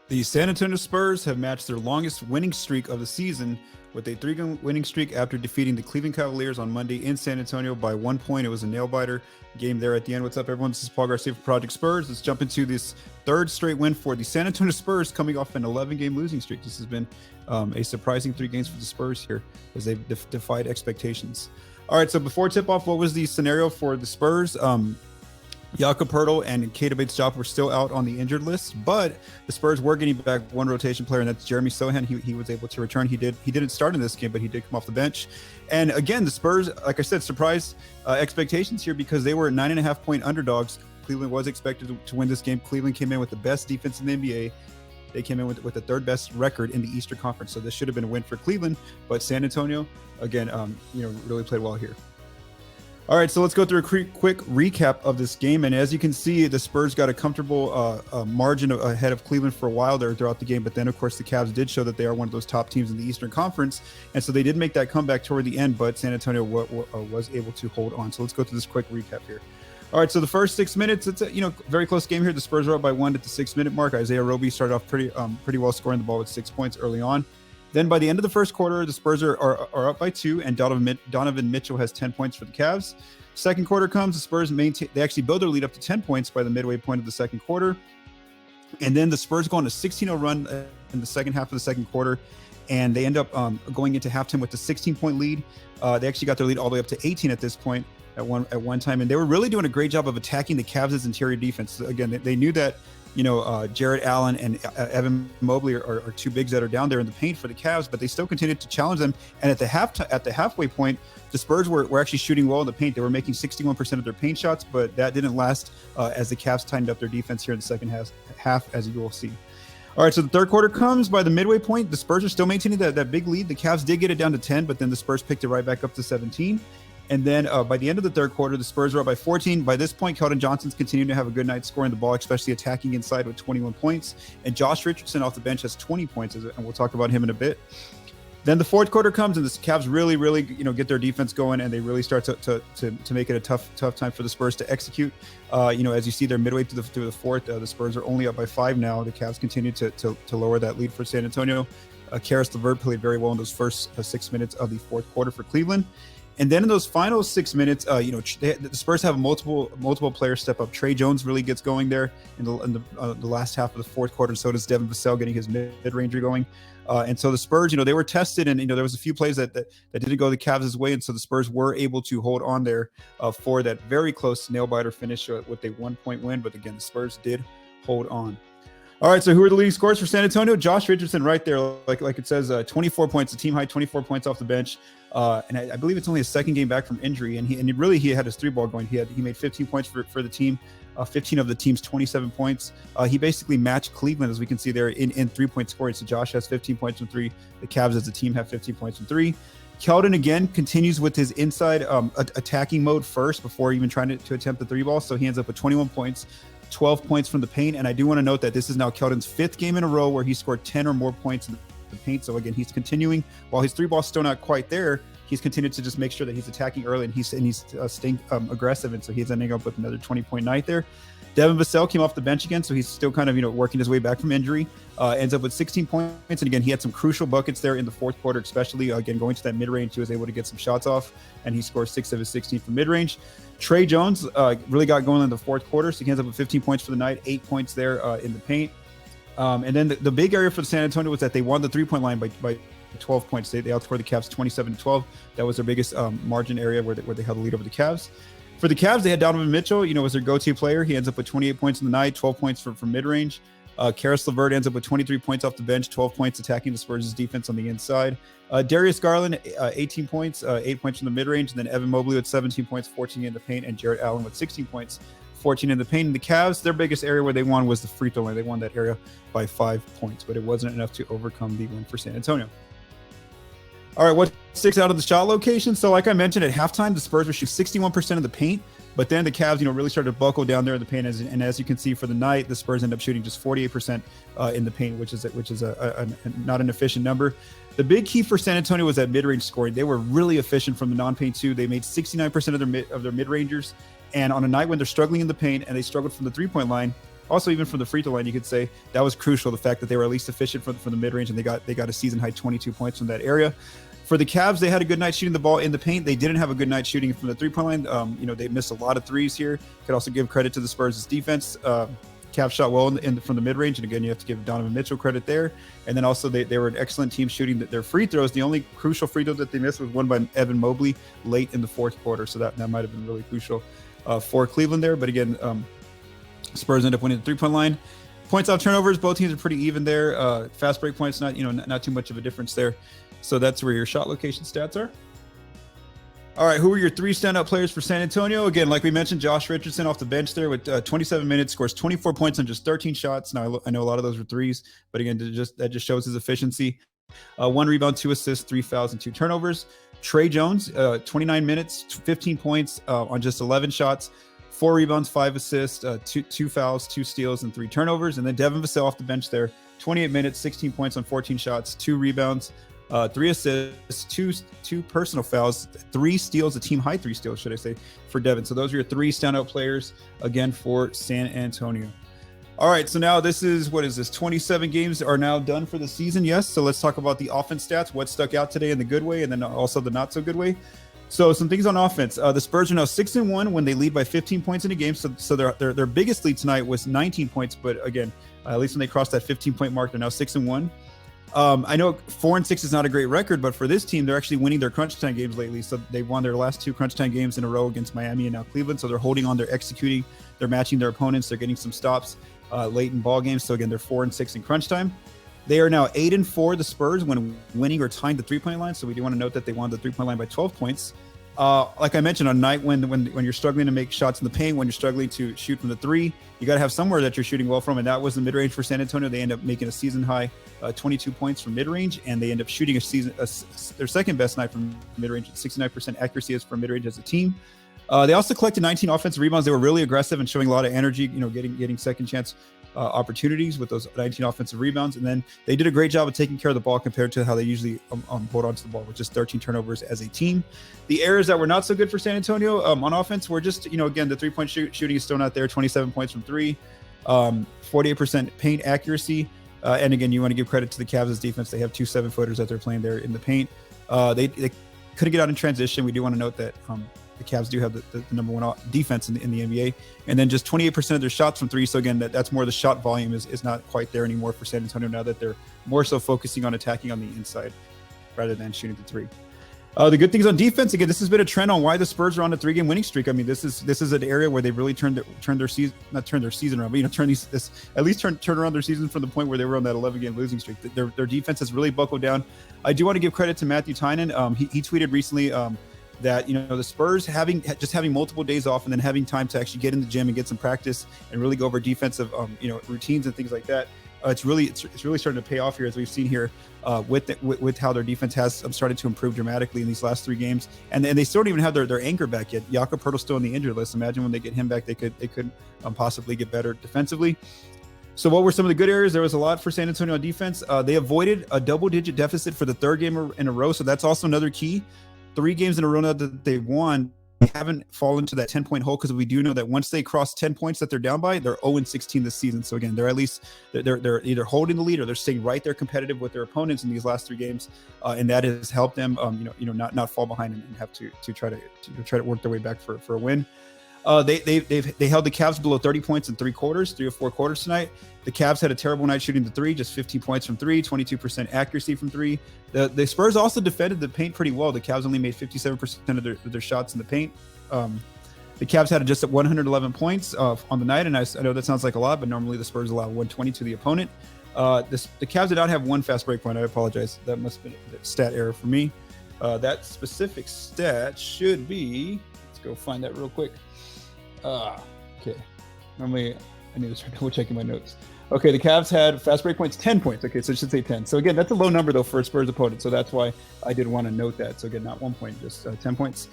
The San Antonio Spurs have matched their longest winning streak of the season with a 3-game winning streak after defeating the Cleveland Cavaliers on Monday in San Antonio by 1 point. It was a nail-biter game there at the end. What's up, everyone? This is Paul Garcia for Project Spurs. Let's jump into this third straight win for the San Antonio Spurs, coming off an 11-game losing streak. This has been a surprising 3 games for the Spurs here as they've defied expectations. All right, so before tip-off, what was the scenario for the Spurs? Jakob Poeltl and Keita Bates-Diop were still out on the injured list, but the Spurs were getting back one rotation player, and that's Jeremy Sohan. He was able to return. He didn't start in this game, but he did come off the bench. And again, the Spurs, like I said, surprised expectations here because they were 9.5-point underdogs. Cleveland was expected to win this game. Cleveland came in with the best defense in the NBA. They came in with the third best record in the Eastern Conference, so this should have been a win for Cleveland. But San Antonio, again, really played well here. All right, so let's go through a quick recap of this game. And as you can see, the Spurs got a comfortable margin ahead of Cleveland for a while there throughout the game. But then, of course, the Cavs did show that they are one of those top teams in the Eastern Conference. And so they did make that comeback toward the end, but San Antonio was able to hold on. So let's go through this quick recap here. All right, so the first 6 minutes, it's a very close game here. The Spurs were up by 1 at the 6-minute mark. Isaiah Roby started off pretty well, scoring the ball with 6 points early on. Then by the end of the first quarter, the Spurs are up by 2, and Donovan Mitchell has 10 points for the Cavs. Second quarter comes, the Spurs they actually build their lead up to 10 points by the midway point of the second quarter. And then the Spurs go on a 16-0 run in the second half of the second quarter, and they end up going into halftime with a 16-point lead. They actually got their lead all the way up to 18 at this point at one time, and they were really doing a great job of attacking the Cavs' interior defense. Again, they knew that Jarrett Allen and Evan Mobley are two bigs that are down there in the paint for the Cavs, but they still continued to challenge them. And at the halfway point, the Spurs were actually shooting well in the paint. They were making 61% of their paint shots, but that didn't last as the Cavs tightened up their defense here in the second half, as you will see. All right, so the third quarter comes. By the midway point, the Spurs are still maintaining that big lead. The Cavs did get it down to 10, but then the Spurs picked it right back up to 17. And then by the end of the third quarter, the Spurs were up by 14. By this point, Keldon Johnson's continuing to have a good night scoring the ball, especially attacking inside with 21 points. And Josh Richardson off the bench has 20 points, and we'll talk about him in a bit. Then the fourth quarter comes, and the Cavs really get their defense going, and they really start to make it a tough time for the Spurs to execute. As you see, they're midway through the fourth. The Spurs are only up by 5 now. The Cavs continue to lower that lead for San Antonio. Caris LeVert played very well in those first 6 minutes of the fourth quarter for Cleveland. And then in those final 6 minutes, the Spurs have multiple players step up. Trey Jones really gets going there in the last half of the fourth quarter. So does Devin Vassell getting his mid-ranger going. And so the Spurs, they were tested, and there was a few plays that didn't go the Cavs' way, and so the Spurs were able to hold on there for that very close nail-biter finish with a 1-point win. But again, the Spurs did hold on. All right, so who are the leading scorers for San Antonio? Josh Richardson right there, like it says, 24 points, a team high, 24 points off the bench. And I believe it's only his second game back from injury, and he had his 3-ball going. He made 15 points for the team, 15 of the team's 27 points. He basically matched Cleveland, as we can see there, in 3-point scoring. So Josh has 15 points from 3. The Cavs as a team have 15 points from 3. Keldon again continues with his inside attacking mode first before even trying to attempt the 3-ball. So he ends up with 21 points. 12 points from the paint, and I do want to note that this is now Keldon's 5th game in a row where he scored 10 or more points in the paint. So again, he's continuing, while his 3-ball's still not quite there, he's continued to just make sure that he's attacking early, and he's staying aggressive, and so he's ending up with another 20-point night there. Devin Vassell came off the bench again, so he's still kind of working his way back from injury. Ends up with 16 points, and again, he had some crucial buckets there in the fourth quarter, especially again going to that mid-range. He was able to get some shots off, and he scored 6 of his 16 from mid-range. Trey Jones really got going in the fourth quarter, so he ends up with 15 points for the night, 8 points there in the paint. And then the big area for San Antonio was that they won the 3-point line by 12 points. They outscored the Cavs 27-12. That was their biggest margin area where they held the lead over the Cavs. For the Cavs, they had Donovan Mitchell, was their go-to player. He ends up with 28 points in the night, 12 points from mid-range. Caris LeVert ends up with 23 points off the bench, 12 points attacking the Spurs' defense on the inside. Darius Garland, 18 points, 8 points from the mid-range. And then Evan Mobley with 17 points, 14 in the paint. And Jarrett Allen with 16 points, 14 in the paint. And the Cavs, their biggest area where they won was the free throw line. They won that area by 5 points, but it wasn't enough to overcome the win for San Antonio. All right, what sticks out of the shot location? So like I mentioned, at halftime, the Spurs were shooting 61% of the paint, but then the Cavs, really started to buckle down there in the paint. And as you can see for the night, the Spurs end up shooting just 48% in the paint, which is not an efficient number. The big key for San Antonio was that mid-range scoring. They were really efficient from the non-paint too. They made 69% of their mid-rangers. And on a night when they're struggling in the paint and they struggled from the 3-point line, Also, even from the free throw line, you could say that was crucial. The fact that they were at least efficient from the mid range, and they got a season high 22 points from that area. For the Cavs, they had a good night shooting the ball in the paint. They didn't have a good night shooting from the three-point line. They missed a lot of threes here. Could also give credit to the Spurs' defense. Cavs shot well from the mid-range, and again, you have to give Donovan Mitchell credit there. And then also they were an excellent team shooting their free throws. The only crucial free throw that they missed was one by Evan Mobley late in the fourth quarter, so that might have been really crucial for Cleveland there. But again, Spurs end up winning the three-point line. Points off turnovers, both teams are pretty even there. Fast break points, not too much of a difference there. So that's where your shot location stats are. All right, who are your three standout players for San Antonio? Again, like we mentioned, Josh Richardson off the bench there with 27 minutes, scores 24 points on just 13 shots. Now, I know a lot of those were threes, but again, that just shows his efficiency. 1 rebound, 2 assists, 3 fouls, and 2 turnovers. Trey Jones, 29 minutes, 15 points on just 11 shots, 4 rebounds, 5 assists, 2 fouls, 2 steals, and 3 turnovers. And then Devin Vassell off the bench there, 28 minutes, 16 points on 14 shots, 2 rebounds, 3 assists, two personal fouls, 3 steals, a team high 3 steals, should I say, for Devin. So those are your 3 standout players again for San Antonio. All right, so now this is, 27 games are now done for the season. Yes. So let's talk about the offense stats, what stuck out today in the good way, and then also the not so good way. So some things on offense. The Spurs are now 6-1 when they lead by 15 points in a game. So their biggest lead tonight was 19 points, but again, at least when they crossed that 15-point mark, they're now 6-1. I know 4-6 is not a great record, but for this team, they're actually winning their crunch time games lately. So they've won their last 2 crunch time games in a row against Miami and now Cleveland. So they're holding on, they're executing, they're matching their opponents, they're getting some stops late in ball games. So again, they're 4-6 in crunch time. They are now 8-4, the Spurs, when winning or tying the 3-point line. So we do want to note that they won the 3-point line by 12 points. Like I mentioned, on a night when you're struggling to make shots in the paint, when you're struggling to shoot from the 3, you got to have somewhere that you're shooting well from, and that was the mid-range for San Antonio. They end up making a season high 22 points from mid-range, and they end up shooting their second best night from mid-range, 69% accuracy as for mid-range as a team. They also collected 19 offensive rebounds. They were really aggressive and showing a lot of energy, getting second chance opportunities with those 19 offensive rebounds. And then they did a great job of taking care of the ball compared to how they usually hold on to the ball, with just 13 turnovers as a team. The areas that were not so good for San Antonio on offense were just, again, the 3-point shooting is still not there, 27 points from 3, 48% paint accuracy. And again, you want to give credit to the Cavs' defense. They have 2 7-footers that they're playing there in the paint. They couldn't get out in transition. We do want to note that the Cavs do have the number 1 defense in the NBA. And then just 28% of their shots from 3. So again, that's more the shot volume is not quite there anymore for San Antonio now that they're more so focusing on attacking on the inside rather than shooting the 3. The good things on defense, again, this has been a trend on why the Spurs are on a 3-game winning streak. I mean, this is an area where they've really turned their season, not turned their season around, but turn around their season from the point where they were on that 11-game losing streak. Their defense has really buckled down. I do want to give credit to Matthew Tynan. He tweeted recently that the Spurs having multiple days off and then having time to actually get in the gym and get some practice and really go over defensive routines and things like that. It's really starting to pay off here, as we've seen here with how their defense has started to improve dramatically in these last 3 games, and they still don't even have their anchor back yet. Jakob Poeltl's still on the injured list. Imagine when they get him back, they could possibly get better defensively. So what were some of the good areas? There was a lot for San Antonio on defense. They avoided a double-digit deficit for the 3rd game in a row, so that's also another key. 3 games in a row now that they've won, they haven't fallen to that 10-point hole, because we do know that once they cross 10 points that they're down by, they're 0-16 this season. So again, they're either holding the lead or they're staying right there competitive with their opponents in these last 3 games, and that has helped them, not fall behind and have to try to work their way back for a win. They held the Cavs below 30 points in 3 or 4 quarters tonight. The Cavs had a terrible night shooting the 3, just 15 points from 3, 22% accuracy from 3. The Spurs also defended the paint pretty well. The Cavs only made 57% of their shots in the paint. The Cavs had just 111 points on the night, and I know that sounds like a lot, but normally the Spurs allow 120 to the opponent. The Cavs did not have 1 fast break point. I apologize. That must have been a stat error for me. That specific stat should be, let's go find that real quick. Okay. Normally, I need to start double checking my notes. Okay, the Cavs had fast break points 10 points. Okay, so it should say 10. So again, that's a low number though for a Spurs opponent. So that's why I did want to note that. So again, not 1 point, just 10 points.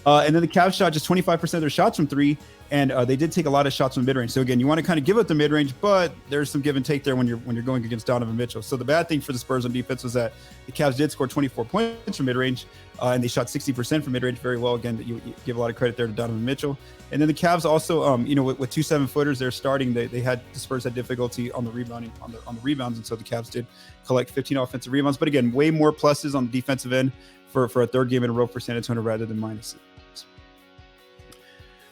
And then the Cavs shot just 25% of their shots from three, and they did take a lot of shots from mid-range. So again, you want to kind of give up the mid-range, but there's some give and take there when you're going against Donovan Mitchell. So the bad thing for the Spurs on defense was that the Cavs did score 24 points from mid-range, and they shot 60% from mid-range very well. Again, you give a lot of credit there to Donovan Mitchell. And then the Cavs also, with 2 7-footers they're starting, the Spurs had difficulty on the rebounding on the rebounds, and so the Cavs did collect 15 offensive rebounds. But again, way more pluses on the defensive end for a third game in a row for San Antonio rather than minuses.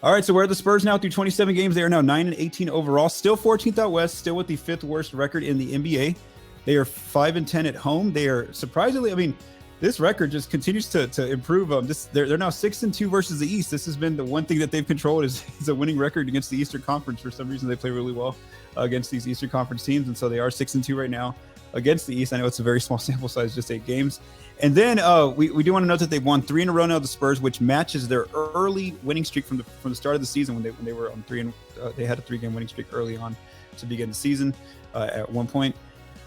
All right, so where are the Spurs now through 27 games? They are now 9-18 overall, still 14th out west, still with the 5th worst record in the NBA. They are 5-10 at home. They are surprisingly, this record just continues to improve. They're now 6-2 versus the East. This has been the one thing that they've controlled is a winning record against the Eastern Conference. For some reason, they play really well against these Eastern Conference teams, and so they are 6-2 right now against the East. I know it's a very small sample size, just 8 games. And then we do want to note that they've won 3 in a row now, the Spurs, which matches their early winning streak from the start of the season when they were on 3 and they had a 3-game winning streak early on to begin the season at one point.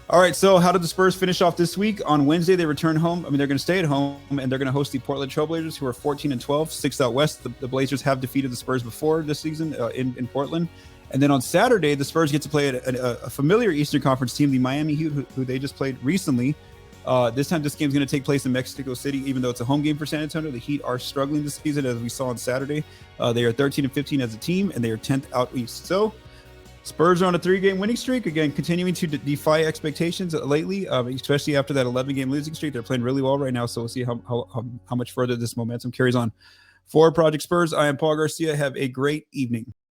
All right, so how did the Spurs finish off this week? On Wednesday, they return home. They're going to stay at home, and they're going to host the Portland Trail Blazers, who are 14-12, 6th out west. The Blazers have defeated the Spurs before this season in Portland. And then on Saturday, the Spurs get to play a familiar Eastern Conference team, the Miami Heat, who they just played recently. This time, this game is going to take place in Mexico City, even though it's a home game for San Antonio. The Heat are struggling this season, as we saw on Saturday. They are 13-15 as a team, and they are 10th out east. So Spurs are on a 3-game winning streak, again, continuing to defy expectations lately, especially after that 11-game losing streak. They're playing really well right now, so we'll see how much further this momentum carries on. For Project Spurs, I am Paul Garcia. Have a great evening.